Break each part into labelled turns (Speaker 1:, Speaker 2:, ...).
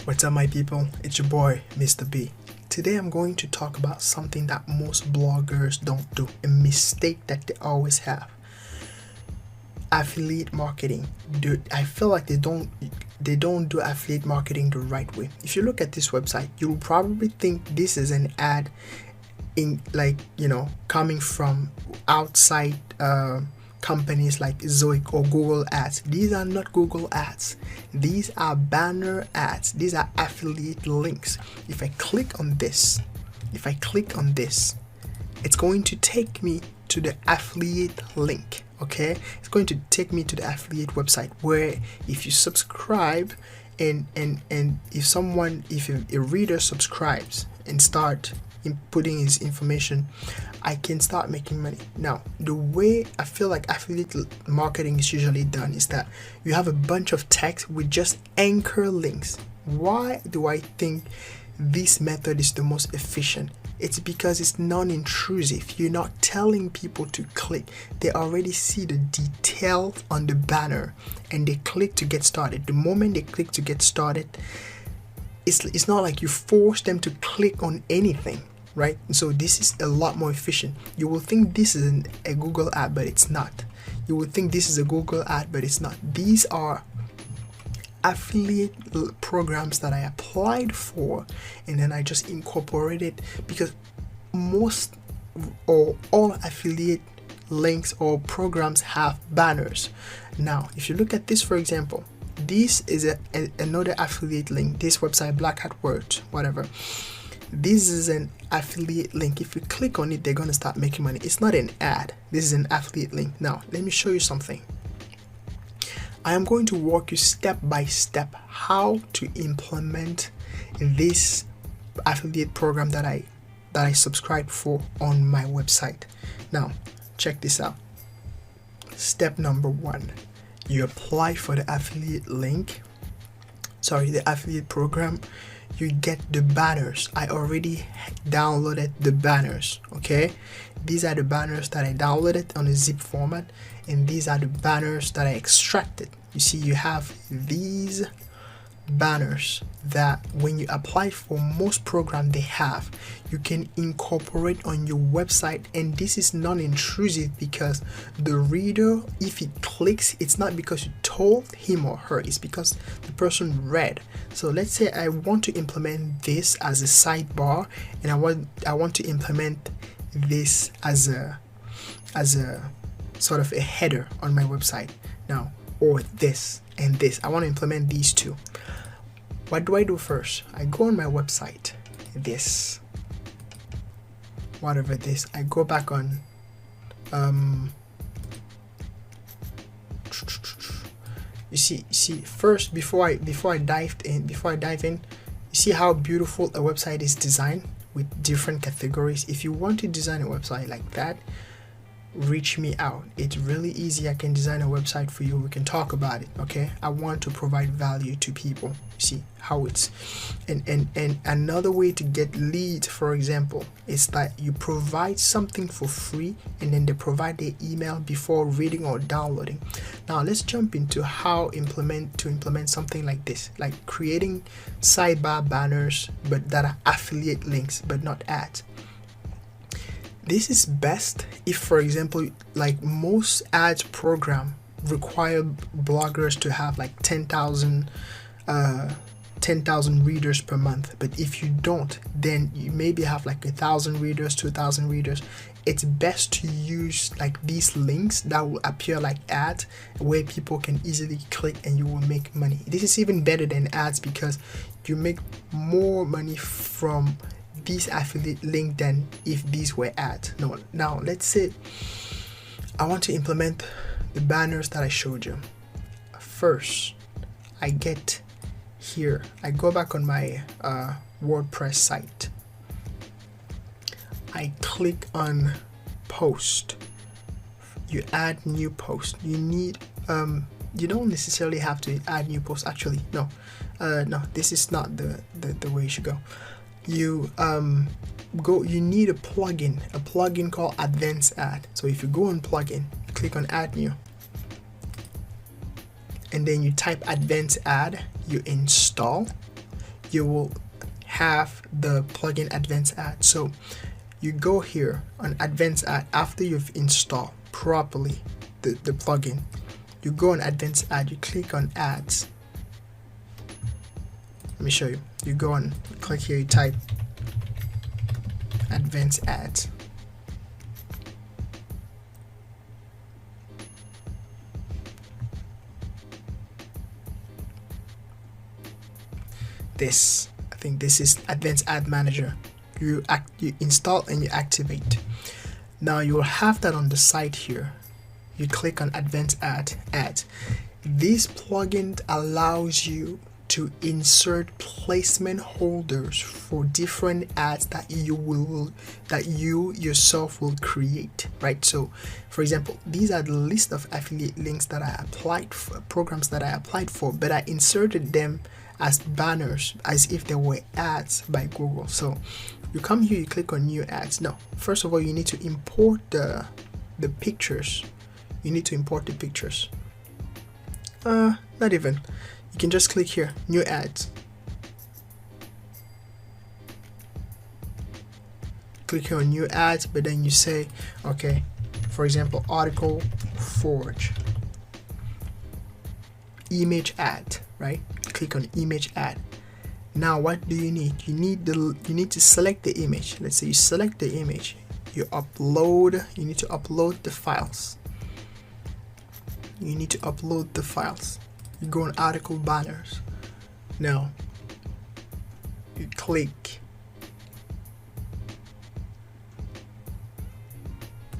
Speaker 1: What's up, my people? It's your boy, Mr. B. Today I'm going to talk about something that most bloggers don't do, a mistake that they always have. Affiliate marketing. I feel like they don't do affiliate marketing the right way. If you look at this website, you'll probably think this is an ad coming from outside companies like Zoic or Google ads. These are not Google ads. These are banner ads. These are affiliate links. If I click on this, it's going to take me to the affiliate link. Okay, it's going to take me to the affiliate website where if you subscribe and if a reader subscribes and start inputting his information, I can start making money. Now, the way I feel like affiliate marketing is usually done is that you have a bunch of text with just anchor links. Why do I think this method is the most efficient? It's because it's non-intrusive. You're not telling people to click. They already see the detail on the banner and they click to get started. The moment they click to get started, it's not like you force them to click on anything, right? So this is a lot more efficient. You will think this is a Google ad, but it's not. You will think this is a Google ad, but it's not. These are affiliate programs that I applied for, and then I just incorporated, because most or all affiliate links or programs have banners. Now, if you look at this, for example, this is another affiliate link. This website, Black Hat Words, whatever. This is an affiliate link. If you click on it, they're gonna start making money. It's not an ad. This is an affiliate link. Now, let me show you something. I am going to walk you step by step how to implement this affiliate program that I subscribed for on my website. Now, check this out. Step number 1. You apply for the affiliate the affiliate program. You get the banners. I already downloaded the banners. Okay, these are the banners that I downloaded on a zip format, and these are the banners that I extracted. You see, you have these banners that when you apply for most programs they have, you can incorporate on your website, and this is non-intrusive because the reader, if he clicks, it's not because you told him or her, it's because the person read. So let's say I want to implement this as a sidebar, and I want to implement this as a sort of a header on my website now, or this and this. I want to implement these two. What do I do first? I go on my website, I go back on you see first, before I dive in, you see how beautiful a website is designed with different categories. If you want to design a website like that, reach me out. It's really easy. I can design a website for you. We can talk about it. Okay, I want to provide value to people. See how it's and another way to get leads, for example, is that you provide something for free and then they provide their email before reading or downloading. Now let's jump into how to implement something like this, like creating sidebar banners but that are affiliate links but not ads. This is best if, for example, like most ads program require bloggers to have like 10,000 readers per month. But if you don't, then you maybe have like 1,000 readers, 2,000 readers. It's best to use like these links that will appear like ads where people can easily click and you will make money. This is even better than ads because you make more money from these affiliate link than if these were ads. No, now let's say I want to implement the banners that I showed you. First, I get here, I go back on my WordPress site. I click on post. You add new post. You need you don't necessarily have to add new post. Actually, no, this is not the way you should go. You need a plugin called advanced ad. So if you go on plugin, click on add new, and then you type advanced ad, you install, you will have the plugin advanced ad. So you go here on advanced ad after you've installed properly the plugin. You go on advanced ad, you click on ads. Let me show you. You go on, click here, you type advanced ads. I think this is advanced ad manager. You install and you activate. Now you will have that on the side here. You click on advanced ads. This plugin allows you to insert placement holders for different ads that you yourself will create, right? So for example, these are the list of affiliate links that I applied for, programs that I applied for, but I inserted them as banners as if they were ads by Google. So you come here, you click on new ads. Now first of all, you need to import the pictures. You need to import the pictures. Not even. You can just click here, new ads. Click here on new ads, but then you say, okay, for example, Article Forge, image ad, right? Click on image ad. Now what do you need? You need to select the image. Let's say you select the image. You need to upload the files. You need to upload the files. You go on article banners. Now you click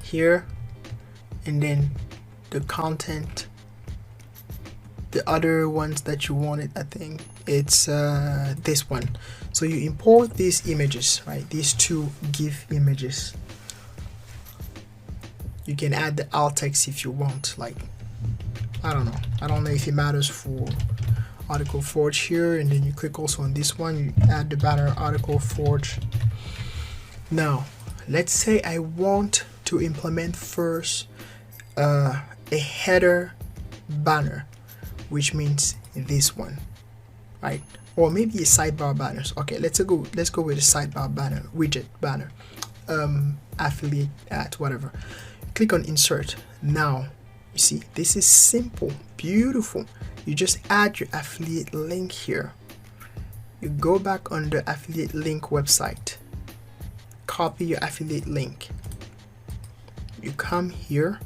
Speaker 1: here, and then the content, the other ones that you wanted, I think it's this one. So you import these images, right? These two GIF images. You can add the alt text if you want, like I don't know if it matters for Article Forge here, and then you click also on this one, you add the banner Article Forge. Now let's say I want to implement first a header banner, which means this one, right? Or maybe a sidebar banners. Okay, let's go with the sidebar banner, widget banner, affiliate at whatever. Click on insert. Now you see, this is simple, beautiful. You just add your affiliate link here. You go back on the affiliate link website, copy your affiliate link. You come here,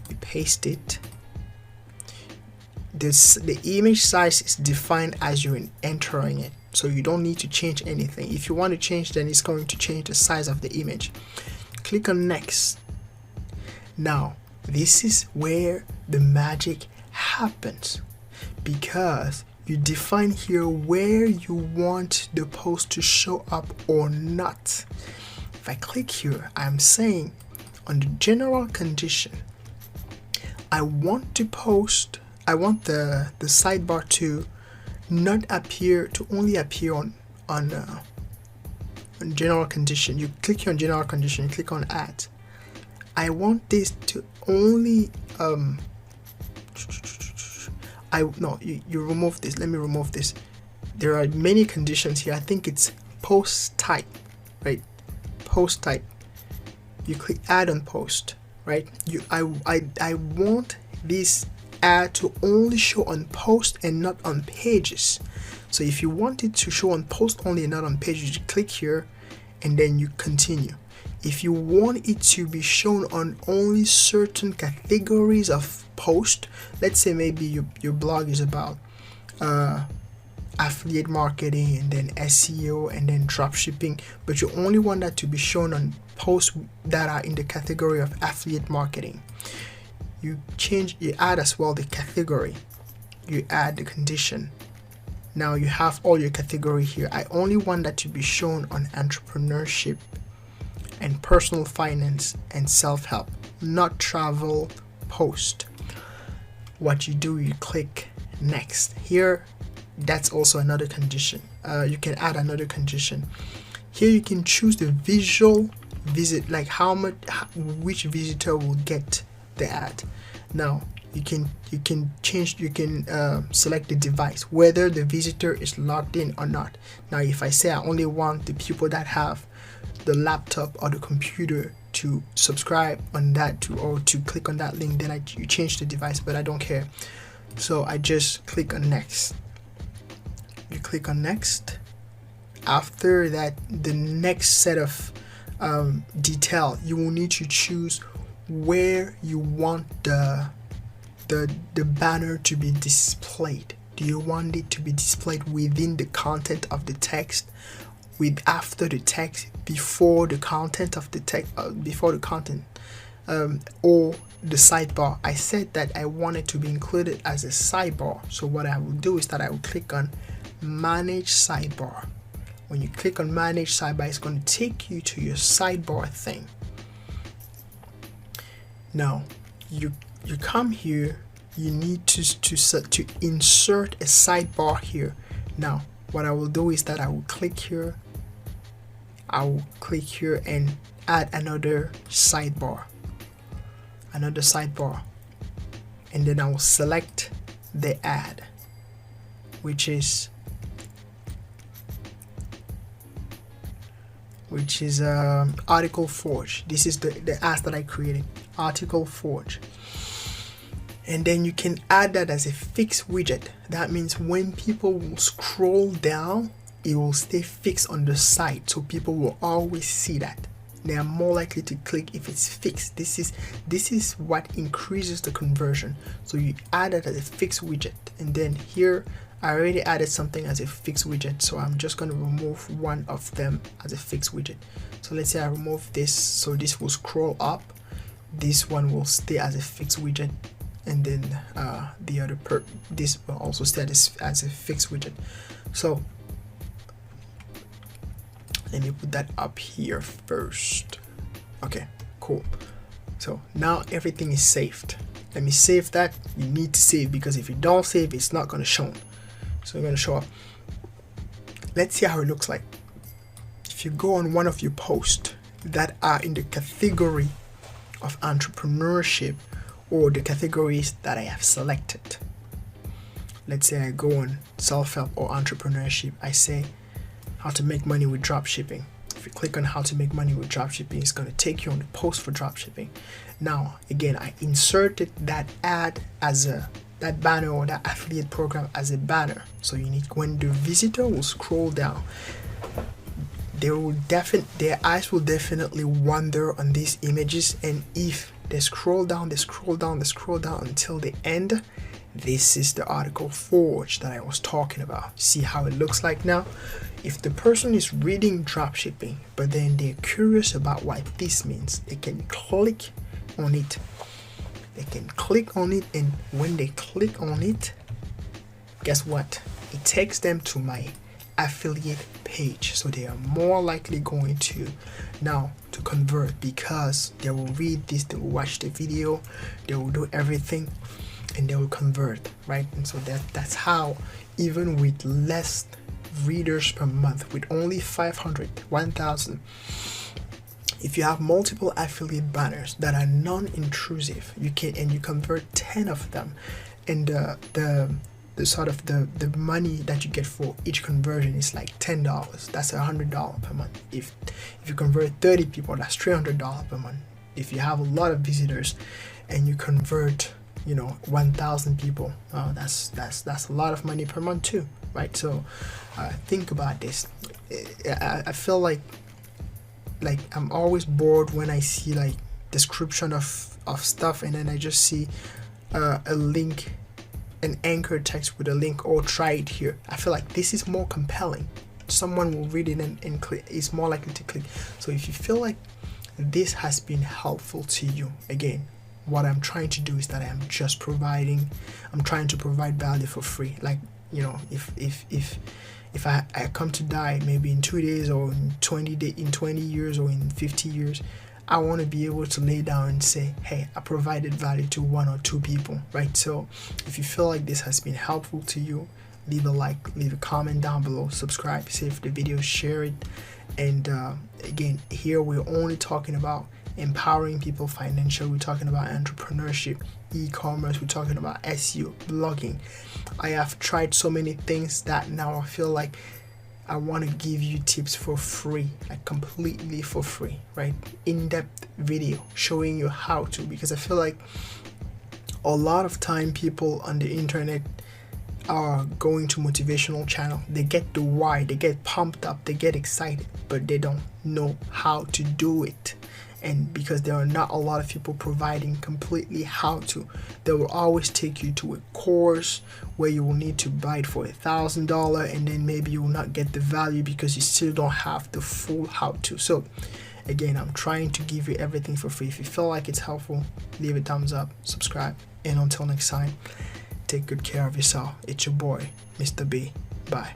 Speaker 1: you paste it. The image size is defined as you're entering it, so you don't need to change anything. If you want to change, then it's going to change the size of the image. Click on next. Now this is where the magic happens, because you define here where you want the post to show up or not. If I click here, I'm saying on the general condition, I want the sidebar to not appear, to only appear on general condition. You click here on general condition, you click on add. I want this to only you remove this. Let me remove this. There are many conditions here. I think it's post type, right? Post type. You click add on post, right? I want this ad to only show on post and not on pages. So if you want it to show on post only and not on pages, you click here and then you continue. If you want it to be shown on only certain categories of post, let's say maybe your blog is about affiliate marketing and then SEO and then drop shipping, but you only want that to be shown on posts that are in the category of affiliate marketing, you add as well the category, you add the condition. Now you have all your category here. I only want that to be shown on entrepreneurship and personal finance and self-help, not travel post. What you do, you click next. Here, that's also another condition. You can add another condition. Here you can choose the visual visit, like which visitor will get the ad. Now you can change, you can select the device, whether the visitor is logged in or not. Now if I say I only want the people that have the laptop or the computer to subscribe on that or to click on that link, then you change the device, but I don't care. So I just click on next. You click on next. After that, the next set of detail, you will need to choose where you want the banner to be displayed. Do you want it to be displayed within the content of the text, with after the text, before the content of the text, before the content, or the sidebar? I said that I want it to be included as a sidebar. So what I will do is that I will click on manage sidebar. When you click on manage sidebar, it's going to take you to your sidebar thing. Now you come here, you need to insert a sidebar here. Now what I will do is that I will click here, and add another sidebar, and then I will select the add, which is Article Forge. This is the ads that I created, Article Forge. And then you can add that as a fixed widget. That means when people will scroll down, it will stay fixed on the site, so people will always see that. They are more likely to click if it's fixed. This is what increases the conversion. So you add it as a fixed widget, and then here I already added something as a fixed widget, so I'm just going to remove one of them as a fixed widget. So let's say I remove this, so this will scroll up, this one will stay as a fixed widget, and then the other this will also stay as a fixed widget. So let me put that up here first. Okay, cool. So now everything is saved. Let me save that. You need to save, because if you don't save, it's not going to show. So I'm going to show up. Let's see how it looks like. If you go on one of your posts that are in the category of entrepreneurship, or the categories that I have selected. Let's say I go on self-help or entrepreneurship. I say how to make money with dropshipping. If you click on how to make money with dropshipping, it's going to take you on the post for dropshipping. Now again, I inserted that ad as that banner or that affiliate program as a banner. So you need, when the visitor will scroll down, their eyes will definitely wander on these images, and if they scroll down until the end, this is the Article Forge that I was talking about. See how it looks like now? If the person is reading dropshipping, but then they're curious about what this means, they can click on it. And when they click on it, guess what? It takes them to my affiliate page. So they are more likely going to now to convert, because they will read this, they will watch the video, they will do everything, and they will convert, right? And so that's how, even with less readers per month, with only 500, 1000, if you have multiple affiliate banners that are non-intrusive, you convert 10 of them, and the sort of the money that you get for each conversion is like $10. That's $100 per month. If you convert 30 people, that's $300 per month. If you have a lot of visitors and you convert 1,000 people, that's a lot of money per month too, right? So think about this. I feel like I'm always bored when I see like description of stuff, and then I just see a link, an anchor text with a link, or try it here. I feel like this is more compelling. Someone will read it and click, is more likely to click. So if you feel like this has been helpful to you, again, what I'm trying to do is that I'm trying to provide value for free. Like, if I come to die maybe in 2 days, or in 20 years, or in 50 years, I want to be able to lay down and say, hey, I provided value to 1 or 2 people, right? So if you feel like this has been helpful to you, leave a like, leave a comment down below, subscribe, save the video, share it. And again, here we're only talking about empowering people financially, we're talking about entrepreneurship, e-commerce, we're talking about SEO, blogging. I have tried so many things that now I feel like I want to give you tips for free, like completely for free, right? In-depth video showing you how to, because I feel like a lot of time people on the internet are going to motivational channel. They get the why, they get pumped up, they get excited, but they don't know how to do it. And because there are not a lot of people providing completely how to, they will always take you to a course where you will need to buy it for $1,000, and then maybe you will not get the value because you still don't have the full how to. So again, I'm trying to give you everything for free. If you feel like it's helpful, leave a thumbs up, subscribe, and until next time, take good care of yourself. It's your boy, Mr. B. Bye.